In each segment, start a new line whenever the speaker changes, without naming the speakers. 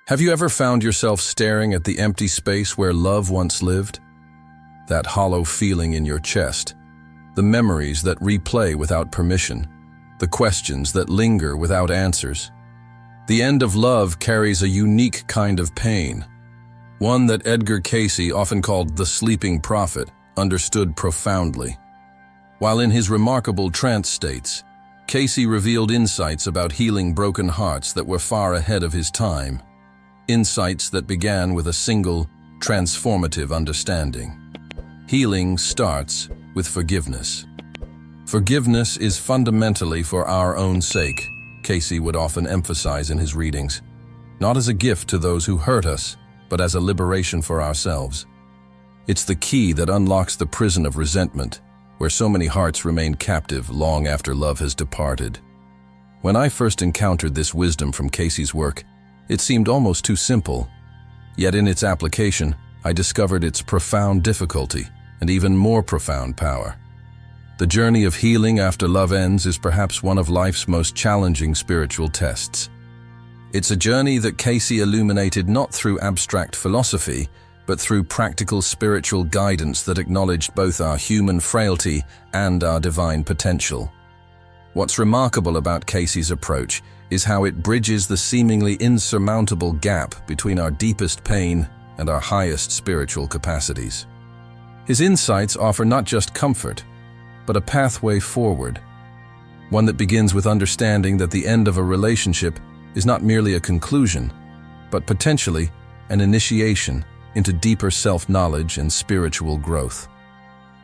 Have you ever found yourself staring at the empty space where love once lived? That hollow feeling in your chest, the memories that replay without permission, the questions that linger without answers. The end of love carries a unique kind of pain, one that Edgar Cayce, often called the sleeping prophet, understood profoundly. While in his remarkable trance states, Cayce revealed insights about healing broken hearts that were far ahead of his time. Insights that began with a single, transformative understanding. Healing starts with forgiveness. Forgiveness is fundamentally for our own sake, Cayce would often emphasize in his readings, not as a gift to those who hurt us, but as a liberation for ourselves. It's the key that unlocks the prison of resentment, where so many hearts remain captive long after love has departed. When I first encountered this wisdom from Cayce's work, it seemed almost too simple. Yet in its application, I discovered its profound difficulty and even more profound power. The journey of healing after love ends is perhaps one of life's most challenging spiritual tests. It's a journey that Cayce illuminated not through abstract philosophy, but through practical spiritual guidance that acknowledged both our human frailty and our divine potential. What's remarkable about Cayce's approach is how it bridges the seemingly insurmountable gap between our deepest pain and our highest spiritual capacities. His insights offer not just comfort, but a pathway forward, one that begins with understanding that the end of a relationship is not merely a conclusion, but potentially an initiation into deeper self-knowledge and spiritual growth.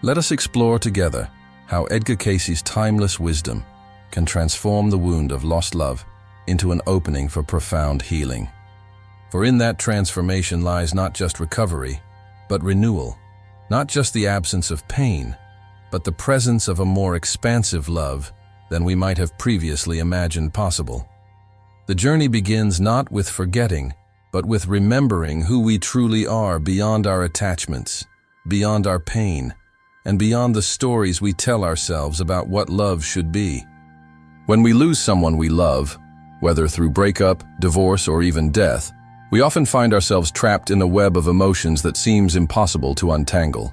Let us explore together how Edgar Cayce's timeless wisdom can transform the wound of lost love into an opening for profound healing. For in that transformation lies not just recovery, but renewal, not just the absence of pain, but the presence of a more expansive love than we might have previously imagined possible. The journey begins not with forgetting, but with remembering who we truly are beyond our attachments, beyond our pain, and beyond the stories we tell ourselves about what love should be. When we lose someone we love, whether through breakup, divorce, or even death, we often find ourselves trapped in a web of emotions that seems impossible to untangle.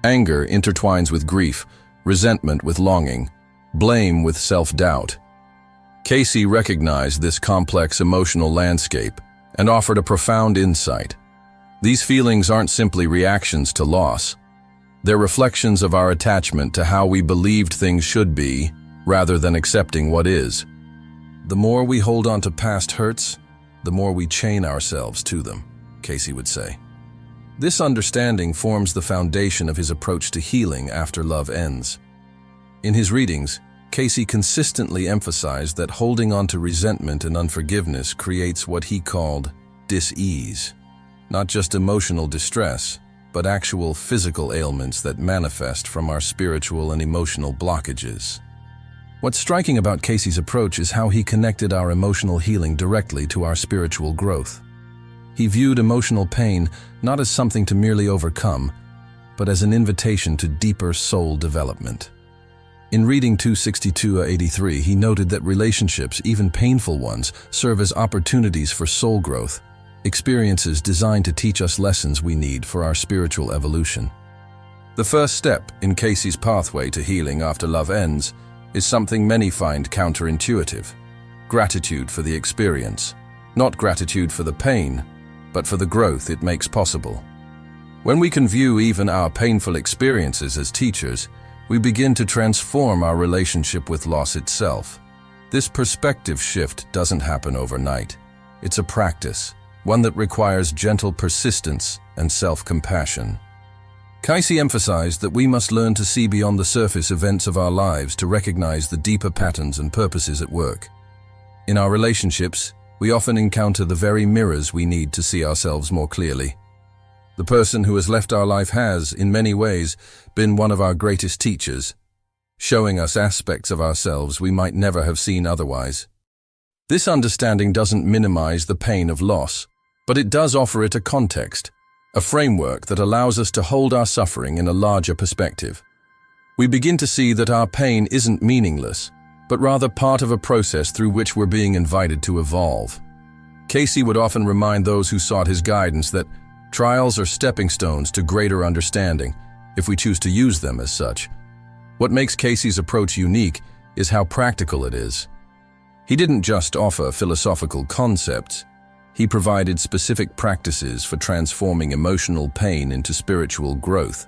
Anger intertwines with grief, resentment with longing, blame with self-doubt. Cayce recognized this complex emotional landscape and offered a profound insight. These feelings aren't simply reactions to loss. They're reflections of our attachment to how we believed things should be, rather than accepting what is. The more we hold on to past hurts, the more we chain ourselves to them, Cayce would say. This understanding forms the foundation of his approach to healing after love ends. In his readings, Cayce consistently emphasized that holding on to resentment and unforgiveness creates what he called dis-ease, not just emotional distress, but actual physical ailments that manifest from our spiritual and emotional blockages. What's striking about Cayce's approach is how he connected our emotional healing directly to our spiritual growth. He viewed emotional pain not as something to merely overcome, but as an invitation to deeper soul development. In reading 262-83, he noted that relationships, even painful ones, serve as opportunities for soul growth, experiences designed to teach us lessons we need for our spiritual evolution. The first step in Cayce's pathway to healing after love ends is something many find counterintuitive: gratitude for the experience. Not gratitude for the pain, but for the growth it makes possible. When we can view even our painful experiences as teachers, we begin to transform our relationship with loss itself. This perspective shift doesn't happen overnight. It's a practice, one that requires gentle persistence and self-compassion. Cayce emphasized that we must learn to see beyond the surface events of our lives to recognize the deeper patterns and purposes at work. In our relationships, we often encounter the very mirrors we need to see ourselves more clearly. The person who has left our life has, in many ways, been one of our greatest teachers, showing us aspects of ourselves we might never have seen otherwise. This understanding doesn't minimize the pain of loss, but it does offer it a context, a framework that allows us to hold our suffering in a larger perspective. We begin to see that our pain isn't meaningless, but rather part of a process through which we're being invited to evolve. Cayce would often remind those who sought his guidance that trials are stepping stones to greater understanding, if we choose to use them as such. What makes Cayce's approach unique is how practical it is. He didn't just offer philosophical concepts, he provided specific practices for transforming emotional pain into spiritual growth.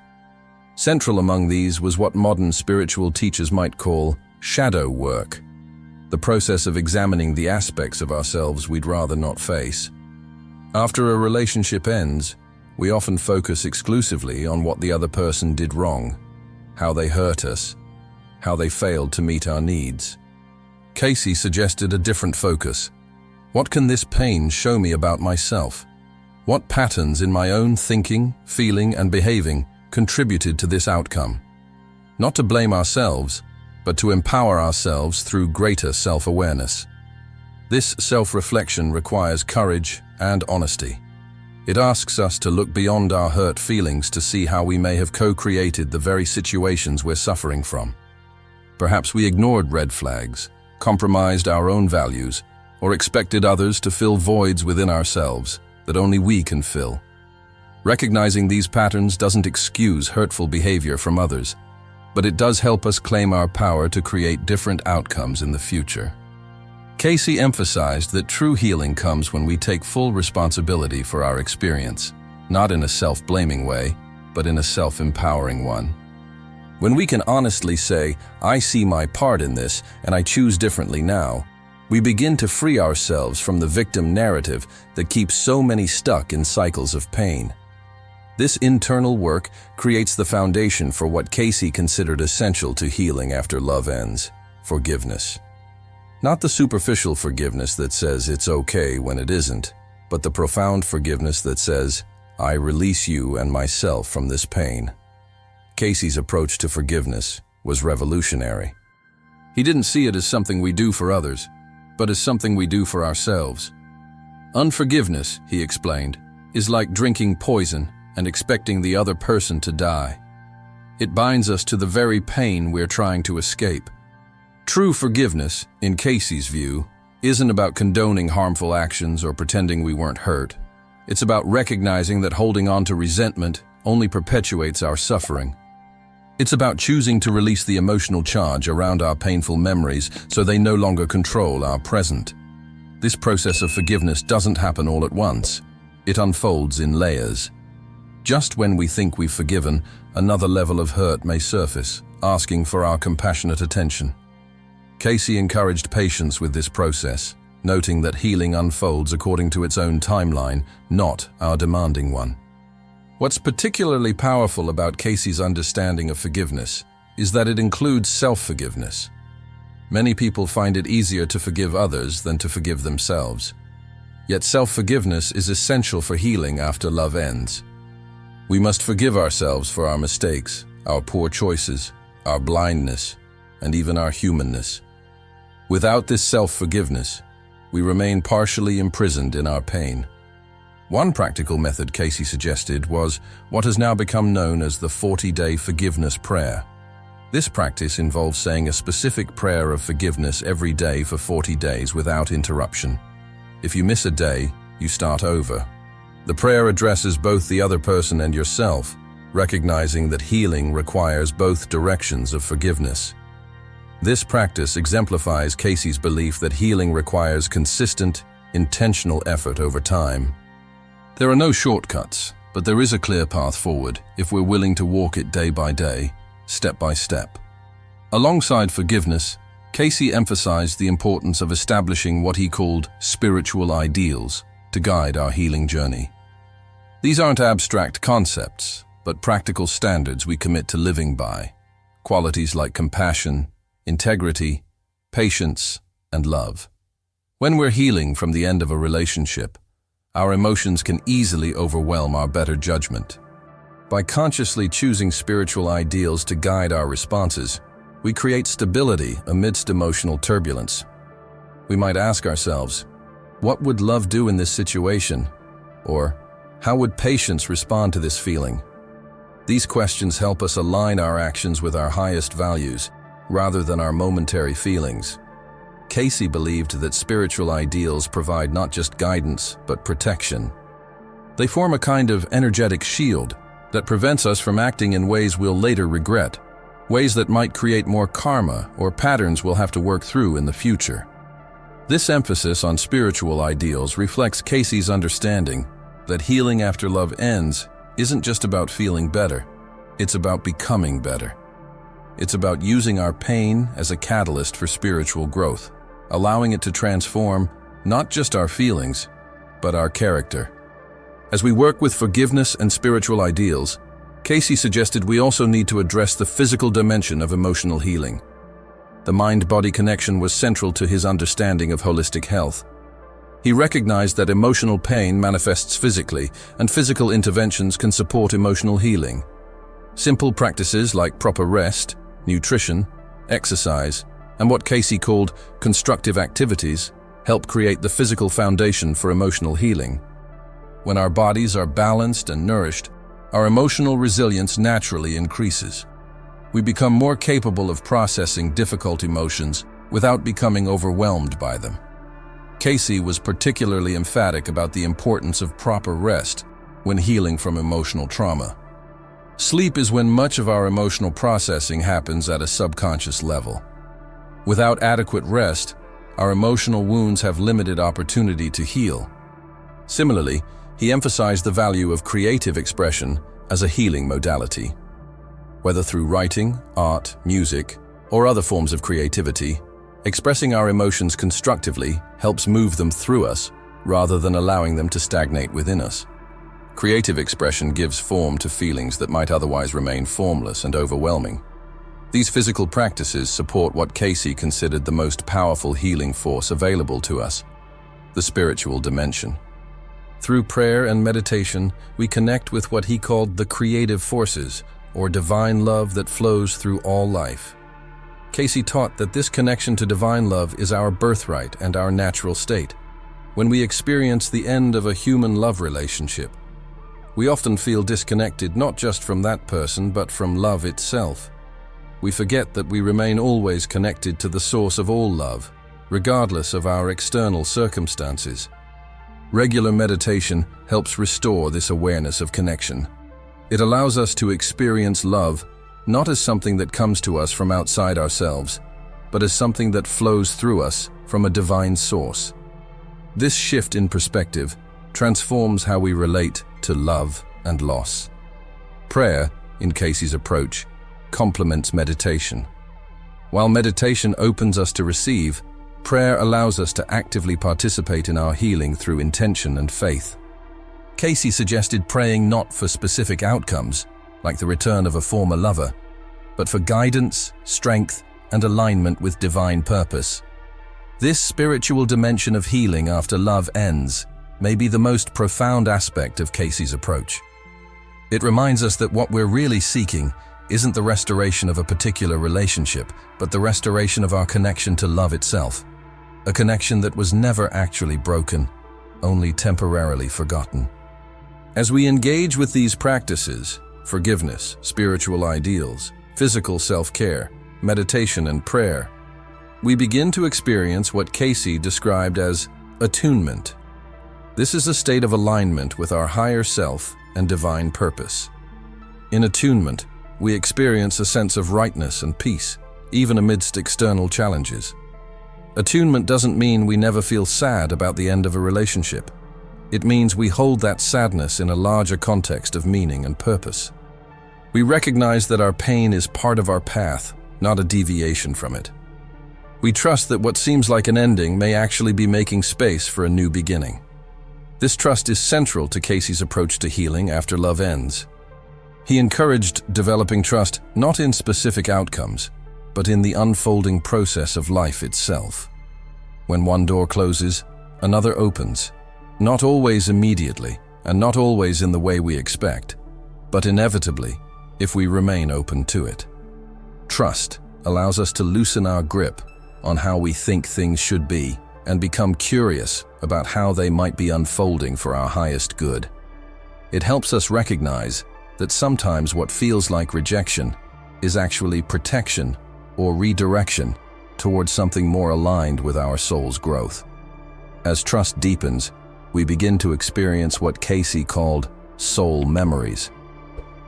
Central among these was what modern spiritual teachers might call shadow work, the process of examining the aspects of ourselves we'd rather not face. After a relationship ends, we often focus exclusively on what the other person did wrong, how they hurt us, how they failed to meet our needs. Cayce suggested a different focus. What can this pain show me about myself? What patterns in my own thinking, feeling, and behaving contributed to this outcome? Not to blame ourselves, but to empower ourselves through greater self-awareness. This self-reflection requires courage and honesty. It asks us to look beyond our hurt feelings to see how we may have co-created the very situations we're suffering from. Perhaps we ignored red flags, compromised our own values, or expected others to fill voids within ourselves that only we can fill. Recognizing these patterns doesn't excuse hurtful behavior from others, but it does help us claim our power to create different outcomes in the future. Cayce emphasized that true healing comes when we take full responsibility for our experience, not in a self-blaming way, but in a self-empowering one. When we can honestly say, "I see my part in this, and I choose differently now," we begin to free ourselves from the victim narrative that keeps so many stuck in cycles of pain. This internal work creates the foundation for what Cayce considered essential to healing after love ends: forgiveness. Not the superficial forgiveness that says it's okay when it isn't, but the profound forgiveness that says, "I release you and myself from this pain." Cayce's approach to forgiveness was revolutionary. He didn't see it as something we do for others, but as something we do for ourselves. Unforgiveness, he explained, is like drinking poison and expecting the other person to die. It binds us to the very pain we're trying to escape. True forgiveness, in Cayce's view, isn't about condoning harmful actions or pretending we weren't hurt. It's about recognizing that holding on to resentment only perpetuates our suffering. It's about choosing to release the emotional charge around our painful memories so they no longer control our present. This process of forgiveness doesn't happen all at once. It unfolds in layers. Just when we think we've forgiven, another level of hurt may surface, asking for our compassionate attention. Cayce encouraged patience with this process, noting that healing unfolds according to its own timeline, not our demanding one. What's particularly powerful about Cayce's understanding of forgiveness is that it includes self-forgiveness. Many people find it easier to forgive others than to forgive themselves. Yet self-forgiveness is essential for healing after love ends. We must forgive ourselves for our mistakes, our poor choices, our blindness, and even our humanness. Without this self-forgiveness, we remain partially imprisoned in our pain. One practical method Cayce suggested was what has now become known as the 40-day forgiveness prayer. This practice involves saying a specific prayer of forgiveness every day for 40 days without interruption. If you miss a day, you start over. The prayer addresses both the other person and yourself, recognizing that healing requires both directions of forgiveness. This practice exemplifies Cayce's belief that healing requires consistent, intentional effort over time. There are no shortcuts, but there is a clear path forward if we're willing to walk it day by day, step by step. Alongside forgiveness, Cayce emphasized the importance of establishing what he called spiritual ideals to guide our healing journey. These aren't abstract concepts, but practical standards we commit to living by, qualities like compassion, integrity, patience, and love. When we're healing from the end of a relationship, our emotions can easily overwhelm our better judgment. By consciously choosing spiritual ideals to guide our responses, we create stability amidst emotional turbulence. We might ask ourselves, what would love do in this situation? Or, how would patience respond to this feeling? These questions help us align our actions with our highest values, rather than our momentary feelings. Cayce believed that spiritual ideals provide not just guidance, but protection. They form a kind of energetic shield that prevents us from acting in ways we'll later regret, ways that might create more karma or patterns we'll have to work through in the future. This emphasis on spiritual ideals reflects Cayce's understanding that healing after love ends isn't just about feeling better, it's about becoming better. It's about using our pain as a catalyst for spiritual growth, allowing it to transform not just our feelings, but our character. As we work with forgiveness and spiritual ideals, Cayce suggested we also need to address the physical dimension of emotional healing. The mind-body connection was central to his understanding of holistic health. He recognized that emotional pain manifests physically, and physical interventions can support emotional healing. Simple practices like proper rest, nutrition, exercise, and what Cayce called constructive activities help create the physical foundation for emotional healing. When our bodies are balanced and nourished, our emotional resilience naturally increases. We become more capable of processing difficult emotions without becoming overwhelmed by them. Cayce was particularly emphatic about the importance of proper rest when healing from emotional trauma. Sleep is when much of our emotional processing happens at a subconscious level. Without adequate rest, our emotional wounds have limited opportunity to heal. Similarly, he emphasized the value of creative expression as a healing modality. Whether through writing, art, music, or other forms of creativity, expressing our emotions constructively helps move them through us rather than allowing them to stagnate within us. Creative expression gives form to feelings that might otherwise remain formless and overwhelming. These physical practices support what Cayce considered the most powerful healing force available to us, the spiritual dimension. Through prayer and meditation, we connect with what he called the creative forces, or divine love that flows through all life. Cayce taught that this connection to divine love is our birthright and our natural state. When we experience the end of a human love relationship, we often feel disconnected not just from that person, but from love itself. We forget that we remain always connected to the source of all love, regardless of our external circumstances. Regular meditation helps restore this awareness of connection. It allows us to experience love not as something that comes to us from outside ourselves, but as something that flows through us from a divine source. This shift in perspective transforms how we relate to love and loss. Prayer, in Cayce's approach, complements meditation. While meditation opens us to receive, prayer allows us to actively participate in our healing through intention and faith. Cayce suggested praying not for specific outcomes, like the return of a former lover, but for guidance, strength, and alignment with divine purpose. This spiritual dimension of healing after love ends may be the most profound aspect of Cayce's approach. It reminds us that what we're really seeking isn't the restoration of a particular relationship, but the restoration of our connection to love itself, a connection that was never actually broken, only temporarily forgotten. As we engage with these practices, forgiveness, spiritual ideals, physical self-care, meditation, and prayer, we begin to experience what Cayce described as attunement. This is a state of alignment with our higher self and divine purpose. In attunement, we experience a sense of rightness and peace, even amidst external challenges. Attunement doesn't mean we never feel sad about the end of a relationship. It means we hold that sadness in a larger context of meaning and purpose. We recognize that our pain is part of our path, not a deviation from it. We trust that what seems like an ending may actually be making space for a new beginning. This trust is central to Cayce's approach to healing after love ends. He encouraged developing trust not in specific outcomes, but in the unfolding process of life itself. When one door closes, another opens, not always immediately, and not always in the way we expect, but inevitably, if we remain open to it. Trust allows us to loosen our grip on how we think things should be and become curious about how they might be unfolding for our highest good. It helps us recognize that sometimes what feels like rejection is actually protection or redirection, towards something more aligned with our soul's growth. As trust deepens, we begin to experience what Cayce called soul memories,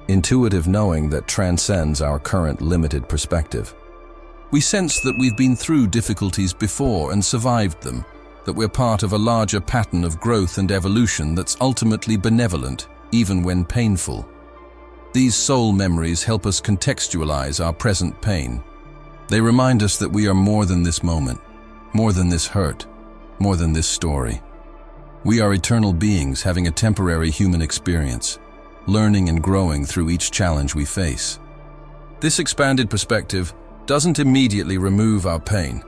intuitive knowing that transcends our current limited perspective. We sense that we've been through difficulties before and survived them, that we're part of a larger pattern of growth and evolution that's ultimately benevolent, even when painful. These soul memories help us contextualize our present pain. They remind us that we are more than this moment, more than this hurt, more than this story. We are eternal beings having a temporary human experience, learning and growing through each challenge we face. This expanded perspective doesn't immediately remove our pain,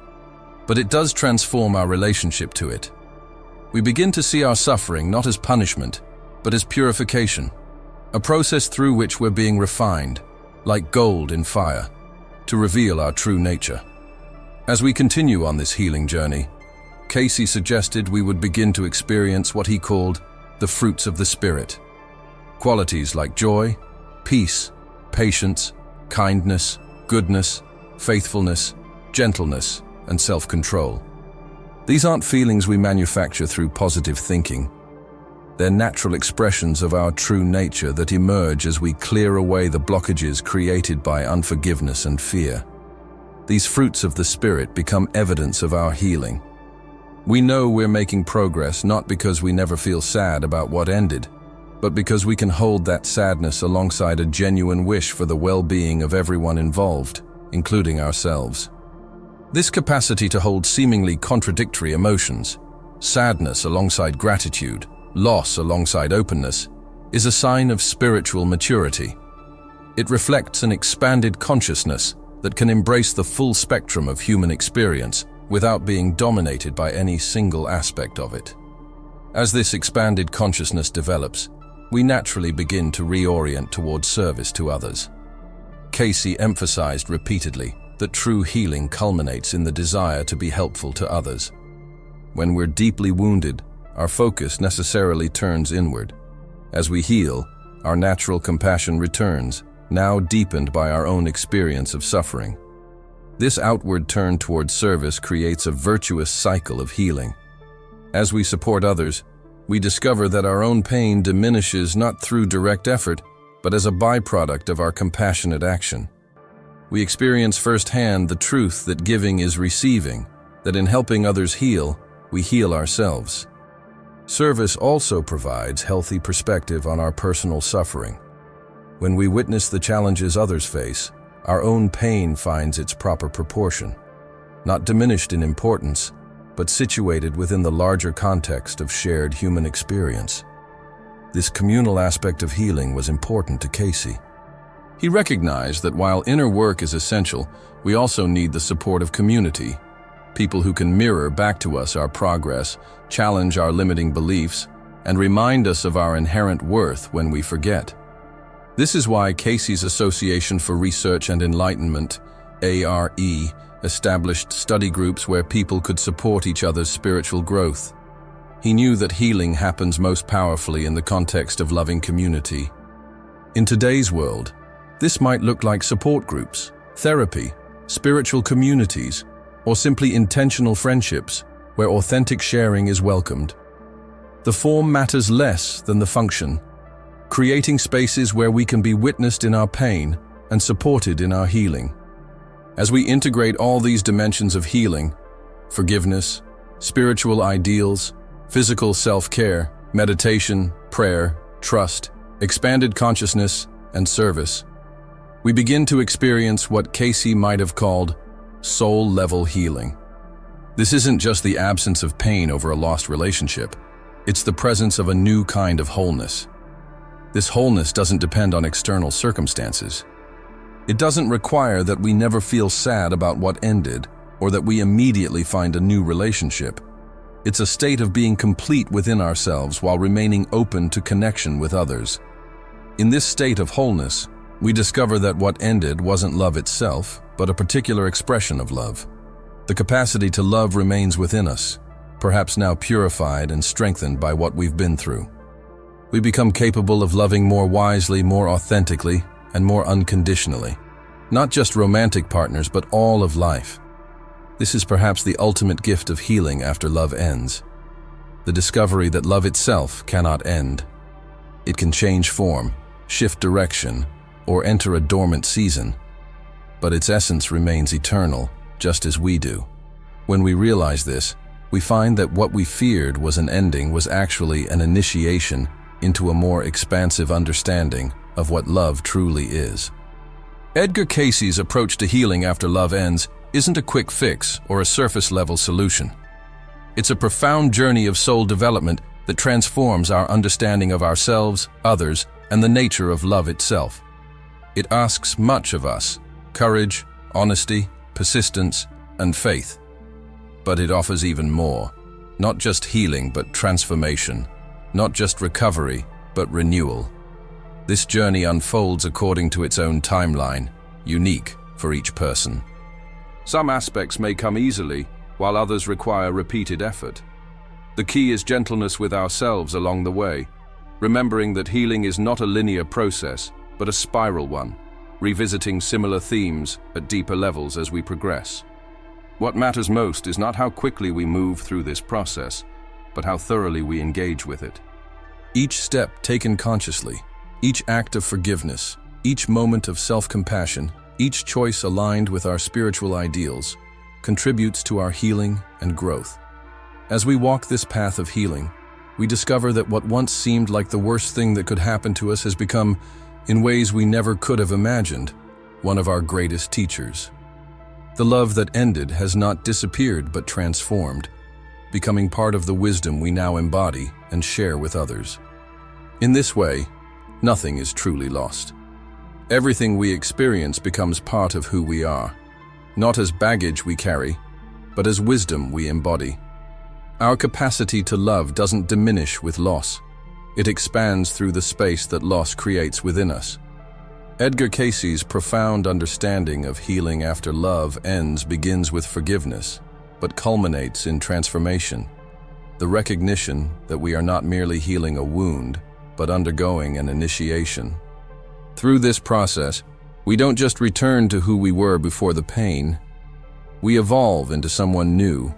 but it does transform our relationship to it. We begin to see our suffering not as punishment, but as purification, a process through which we're being refined, like gold in fire, to reveal our true nature. As we continue on this healing journey, Cayce suggested we would begin to experience what he called the fruits of the Spirit. Qualities like joy, peace, patience, kindness, goodness, faithfulness, gentleness, and self-control. These aren't feelings we manufacture through positive thinking. They're natural expressions of our true nature that emerge as we clear away the blockages created by unforgiveness and fear. These fruits of the Spirit become evidence of our healing. We know we're making progress not because we never feel sad about what ended, but because we can hold that sadness alongside a genuine wish for the well-being of everyone involved, including ourselves. This capacity to hold seemingly contradictory emotions, sadness alongside gratitude, loss alongside openness, is a sign of spiritual maturity. It reflects an expanded consciousness that can embrace the full spectrum of human experience without being dominated by any single aspect of it. As this expanded consciousness develops, we naturally begin to reorient towards service to others. Cayce emphasized repeatedly that true healing culminates in the desire to be helpful to others. When we're deeply wounded, our focus necessarily turns inward. As we heal, our natural compassion returns, now deepened by our own experience of suffering. This outward turn towards service creates a virtuous cycle of healing. As we support others, we discover that our own pain diminishes not through direct effort, but as a byproduct of our compassionate action. We experience firsthand the truth that giving is receiving, that in helping others heal, we heal ourselves. Service also provides healthy perspective on our personal suffering. When we witness the challenges others face, our own pain finds its proper proportion, not diminished in importance, but situated within the larger context of shared human experience. This communal aspect of healing was important to Cayce. He recognized that while inner work is essential, we also need the support of community, people who can mirror back to us our progress, challenge our limiting beliefs, and remind us of our inherent worth when we forget. This is why Cayce's Association for Research and Enlightenment, ARE, established study groups where people could support each other's spiritual growth. He knew that healing happens most powerfully in the context of loving community. In today's world, this might look like support groups, therapy, spiritual communities, or simply intentional friendships where authentic sharing is welcomed. The form matters less than the function, creating spaces where we can be witnessed in our pain and supported in our healing. As we integrate all these dimensions of healing, forgiveness, spiritual ideals, physical self-care, meditation, prayer, trust, expanded consciousness, and service, we begin to experience what Cayce might have called soul-level healing. This isn't just the absence of pain over a lost relationship. It's the presence of a new kind of wholeness. This wholeness doesn't depend on external circumstances. It doesn't require that we never feel sad about what ended or that we immediately find a new relationship. It's a state of being complete within ourselves while remaining open to connection with others. In this state of wholeness, we discover that what ended wasn't love itself, but a particular expression of love. The capacity to love remains within us, perhaps now purified and strengthened by what we've been through. We become capable of loving more wisely, more authentically, and more unconditionally. Not just romantic partners, but all of life. This is perhaps the ultimate gift of healing after love ends. The discovery that love itself cannot end. It can change form, shift direction, or enter a dormant season, but its essence remains eternal, just as we do. When we realize this, we find that what we feared was an ending was actually an initiation into a more expansive understanding of what love truly is. Edgar Cayce's approach to healing after love ends isn't a quick fix or a surface-level solution. It's a profound journey of soul development that transforms our understanding of ourselves, others, and the nature of love itself. It asks much of us: courage, honesty, persistence, and faith. But it offers even more. Not just healing, but transformation. Not just recovery, but renewal. This journey unfolds according to its own timeline, unique for each person. Some aspects may come easily, while others require repeated effort. The key is gentleness with ourselves along the way, remembering that healing is not a linear process, but a spiral one, revisiting similar themes at deeper levels as we progress. What matters most is not how quickly we move through this process, but how thoroughly we engage with it. Each step taken consciously, each act of forgiveness, each moment of self-compassion, each choice aligned with our spiritual ideals, contributes to our healing and growth. As we walk this path of healing, we discover that what once seemed like the worst thing that could happen to us has become, in ways we never could have imagined, one of our greatest teachers. The love that ended has not disappeared but transformed, becoming part of the wisdom we now embody and share with others. In this way, nothing is truly lost. Everything we experience becomes part of who we are, not as baggage we carry, but as wisdom we embody. Our capacity to love doesn't diminish with loss. It expands through the space that loss creates within us. Edgar Cayce's profound understanding of healing after love ends begins with forgiveness, but culminates in transformation. The recognition that we are not merely healing a wound, but undergoing an initiation. Through this process, we don't just return to who we were before the pain. We evolve into someone new,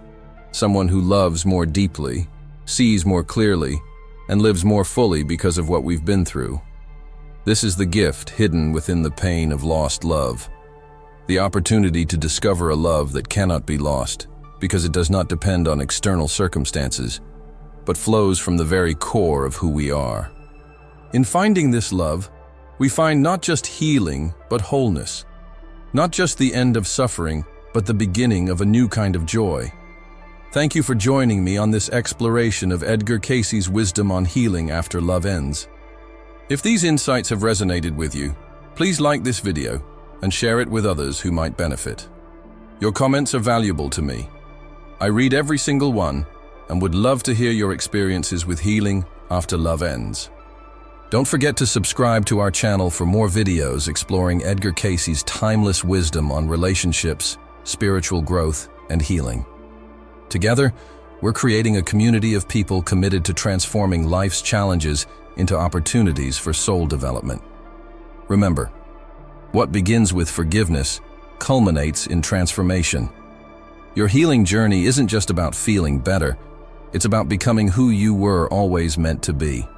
someone who loves more deeply, sees more clearly, and lives more fully because of what we've been through. This is the gift hidden within the pain of lost love. The opportunity to discover a love that cannot be lost, because it does not depend on external circumstances, but flows from the very core of who we are. In finding this love, we find not just healing, but wholeness. Not just the end of suffering, but the beginning of a new kind of joy. Thank you for joining me on this exploration of Edgar Cayce's wisdom on healing after love ends. If these insights have resonated with you, please like this video and share it with others who might benefit. Your comments are valuable to me. I read every single one and would love to hear your experiences with healing after love ends. Don't forget to subscribe to our channel for more videos exploring Edgar Cayce's timeless wisdom on relationships, spiritual growth, and healing. Together, we're creating a community of people committed to transforming life's challenges into opportunities for soul development. Remember, what begins with forgiveness culminates in transformation. Your healing journey isn't just about feeling better, it's about becoming who you were always meant to be.